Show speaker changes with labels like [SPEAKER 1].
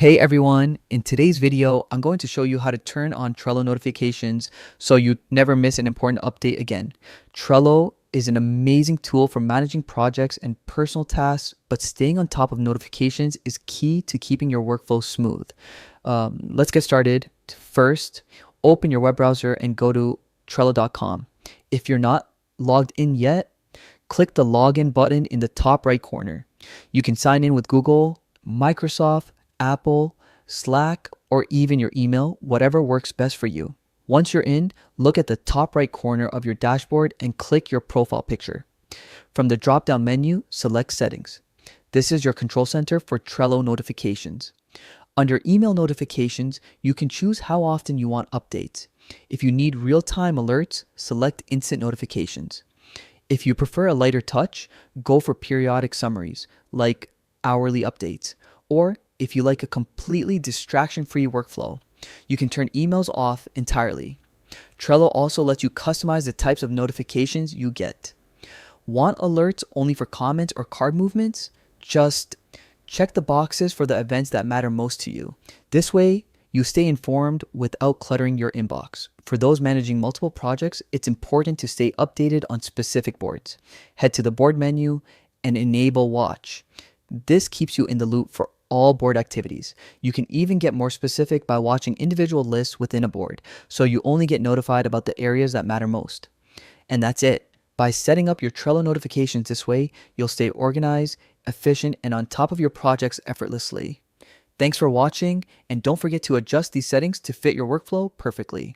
[SPEAKER 1] Hey everyone, in today's video, I'm going to show you how to turn on Trello notifications so you never miss an important update again. Trello is an amazing tool for managing projects and personal tasks, but staying on top of notifications is key to keeping your workflow smooth. Let's get started. First, open your web browser and go to Trello.com. If you're not logged in yet, click the login button in the top right corner. You can sign in with Google, Microsoft, Apple, Slack, or even your email, whatever works best for you. Once you're in, look at the top right corner of your dashboard and click your profile picture. From the drop-down menu, select Settings. This is your control center for Trello notifications. Under Email Notifications, you can choose how often you want updates. If you need real-time alerts, select Instant Notifications. If you prefer a lighter touch, go for periodic summaries, like hourly updates. Or if you like a completely distraction-free workflow, you can turn emails off entirely. Trello also lets you customize the types of notifications you get. Want alerts only for comments or card movements? Just check the boxes for the events that matter most to you. This way, you stay informed without cluttering your inbox. For those managing multiple projects, it's important to stay updated on specific boards. Head to the board menu and enable Watch. This keeps you in the loop for all board activities. You can even get more specific by watching individual lists within a board, so you only get notified about the areas that matter most. And that's it. By setting up your Trello notifications this way, you'll stay organized, efficient, and on top of your projects effortlessly. Thanks for watching, and don't forget to adjust these settings to fit your workflow perfectly.